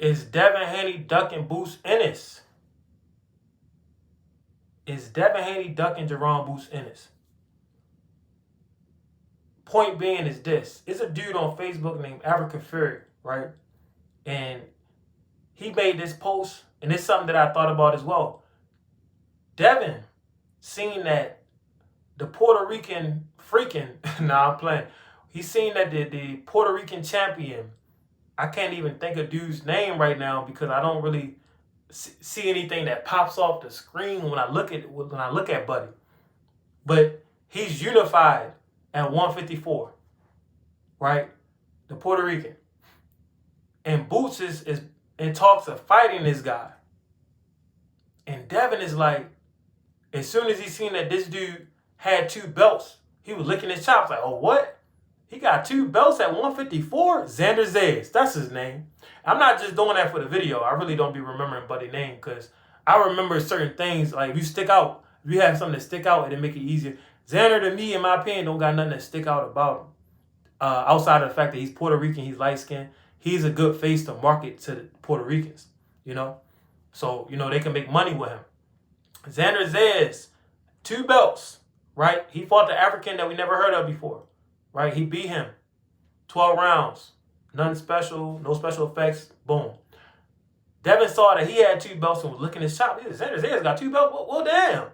Is Devin Haney ducking Boots Ennis? Is Devin Haney ducking Jerome Boots Ennis? Point being is this. It's a dude on Facebook named African Fury, right? And he made this post, and it's something that I thought about as well. Devin, seeing that the Puerto Rican nah, I'm playing. He's seen that the Puerto Rican champion, I can't even think of dude's name right now because I don't really see anything that pops off the screen when I look at Buddy. But he's unified at 154, right? The Puerto Rican. And Boots is in talks of fighting this guy. And Devin is like, as soon as he seen that this dude had 2 belts, he was licking his chops like, oh, what? He got 2 belts at 154? Xander Zayas, that's his name. I'm not just doing that for the video. I really don't be remembering Buddy's name because I remember certain things. Like if you stick out, if you have something to stick out, it'll make it easier. Xander, to me, in my opinion, don't got nothing to stick out about him. Outside of the fact that he's Puerto Rican, he's light-skinned. He's a good face to market to the Puerto Ricans, you know? So, you know, they can make money with him. Xander Zayas, 2 belts, right? He fought the African that we never heard of before, right? He beat him 12 rounds. Nothing special, no special effects, boom. Devin saw that he had 2 belts and was licking his chop. Xander Zayas got 2 belts? Well, damn.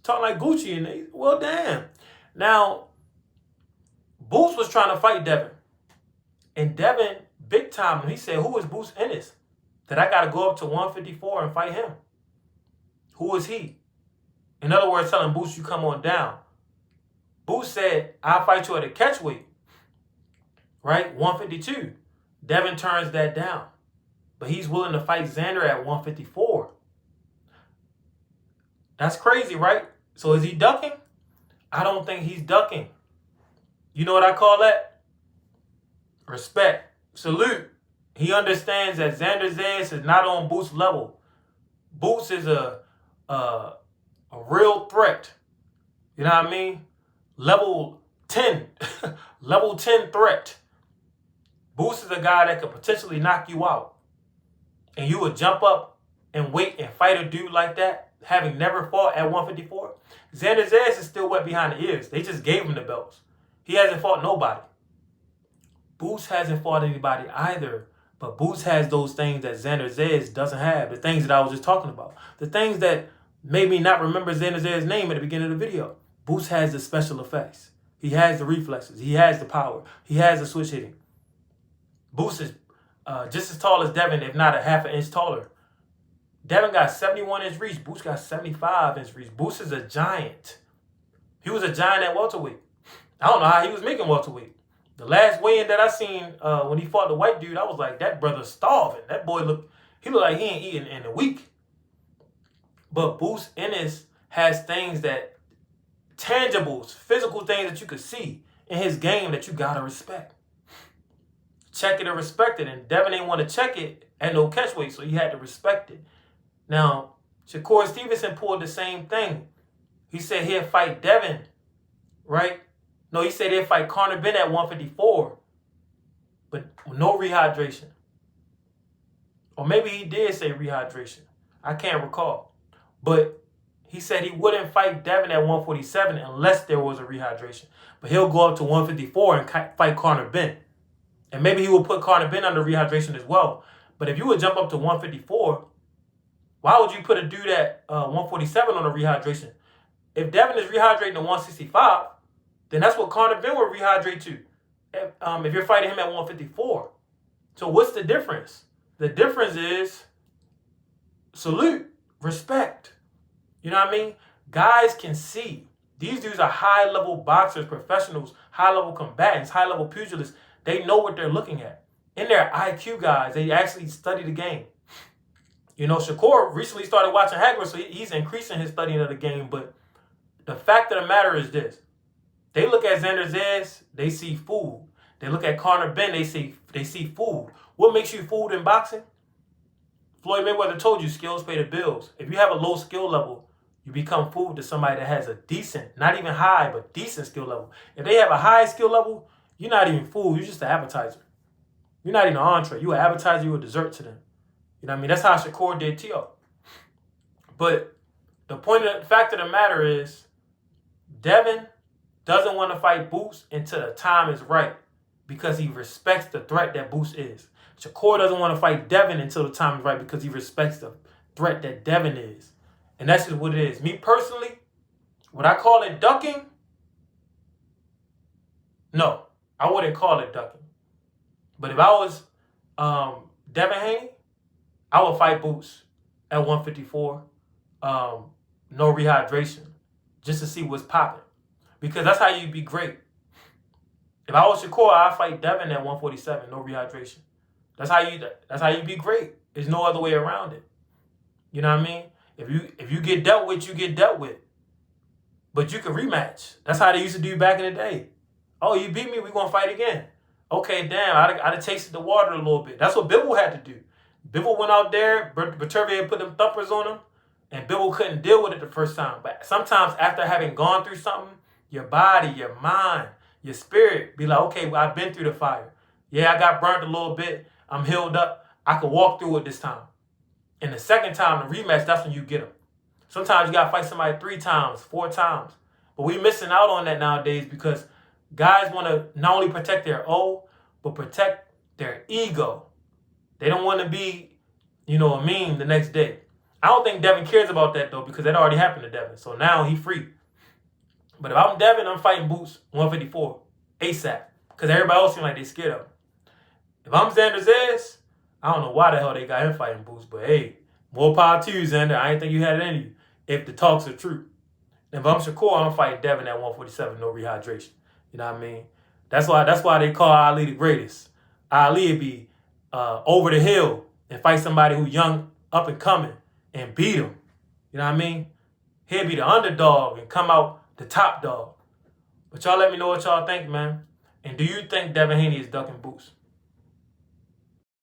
Talking like Gucci, and well, damn. Now, Boots was trying to fight Devin. And Devin, big time, he said, who is Boots Ennis? That I got to go up to 154 and fight him. Who is he? In other words, telling Boots, you come on down. Boots said, I'll fight you at a catch weight. Right? 152. Devin turns that down. But he's willing to fight Xander at 154. That's crazy, right? So is he ducking? I don't think he's ducking. You know what I call that? Respect. Salute. He understands that Xander Zayas is not on Boots' level. Boots is a real threat. You know what I mean? Level 10. Level 10 threat. Boots is a guy that could potentially knock you out. And you would jump up and wait and fight a dude like that, having never fought at 154. Xander Zayas is still wet behind the ears. They just gave him the belts. He hasn't fought nobody. Boots hasn't fought anybody either. But Boots has those things that Xander Zayas doesn't have. The things that I was just talking about. The things that made me not remember Xander Zayas' name at the beginning of the video. Boots has the special effects. He has the reflexes. He has the power. He has the switch hitting. Boots is just as tall as Devin, if not a half an inch taller. Devin got 71-inch reach. Boots got 75-inch reach. Boots is a giant. He was a giant at welterweight. I don't know how he was making welterweight. The last weigh-in that I seen when he fought the white dude, I was like, that brother's starving. That boy looked like he ain't eating in a week. But Boots Ennis has things that, tangibles, physical things that you could see in his game that you gotta respect. Check it or respect it. And Devin didn't want to check it at no catch weight, so he had to respect it. Now, Shakur Stevenson pulled the same thing. He said he'd fight Devin, right? No, he said he'd fight Conor Benn at 154, but no rehydration. Or maybe he did say rehydration. I can't recall. But he said he wouldn't fight Devin at 147 unless there was a rehydration. But he'll go up to 154 and fight Conor Benn. And maybe he will put Conor Benn under rehydration as well. But if you would jump up to 154, why would you put a dude at 147 on a rehydration? If Devin is rehydrating to 165, then that's what Conor Benn will rehydrate to. If you're fighting him at 154. So what's the difference? The difference is salute, respect. You know what I mean? Guys can see. These dudes are high-level boxers, professionals, high-level combatants, high-level pugilists. They know what they're looking at. And they're IQ guys. They actually study the game. You know, Shakur recently started watching Hagler, so he's increasing his studying of the game. But the fact of the matter is this. They look at Xander Zayas, they see food. They look at Conor Benn, they see food. What makes you food in boxing? Floyd Mayweather told you skills pay the bills. If you have a low skill level, you become food to somebody that has a decent, not even high, but decent skill level. If they have a high skill level, you're not even food. You're just an appetizer. You're not even an entree. You're an appetizer. You're a dessert to them. You know what I mean? That's how Shakur did T.O. But the fact of the matter is, Devin doesn't want to fight Boots until the time is right because he respects the threat that Boots is. Shakur doesn't want to fight Devin until the time is right because he respects the threat that Devin is. And that's just what it is. Me personally, would I call it ducking? No, I wouldn't call it ducking. But if I was Devin Haney, I would fight Boots at 154. No rehydration. Just to see what's popping. Because that's how you be great. If I was Shakur, I'd fight Devin at 147, no rehydration. That's how you be great. There's no other way around it. You know what I mean? If you get dealt with, you get dealt with. But you can rematch. That's how they used to do back in the day. Oh, you beat me, we're going to fight again. Okay, damn, I'd have tasted the water a little bit. That's what Bivol had to do. Bivol went out there, Bertervier put them thumpers on him, and Bivol couldn't deal with it the first time. But sometimes after having gone through something, your body, your mind, your spirit be like, okay, well, I've been through the fire. Yeah, I got burnt a little bit. I'm healed up. I can walk through it this time. And the second time, the rematch, that's when you get them. Sometimes you got to fight somebody 3 times, 4 times. But we missing out on that nowadays because guys want to not only protect their O, but protect their ego. They don't want to be, a meme the next day. I don't think Devin cares about that, though, because that already happened to Devin. So now he's free. But if I'm Devin, I'm fighting Boots 154 ASAP. Because everybody else seems like they scared of him. If I'm Xander Zayas, I don't know why the hell they got him fighting Boots. But hey, more power to you, Xander. I ain't think you had it in you if the talks are true. If I'm Shakur, I'm fighting Devin at 147, no rehydration. You know what I mean? That's why they call Ali the greatest. Ali would be over the hill and fight somebody who young, up and coming, and beat him. You know what I mean? He'll be the underdog and come out the top dog. But y'all let me know what y'all think, man. And do you think Devin Haney is ducking Boots?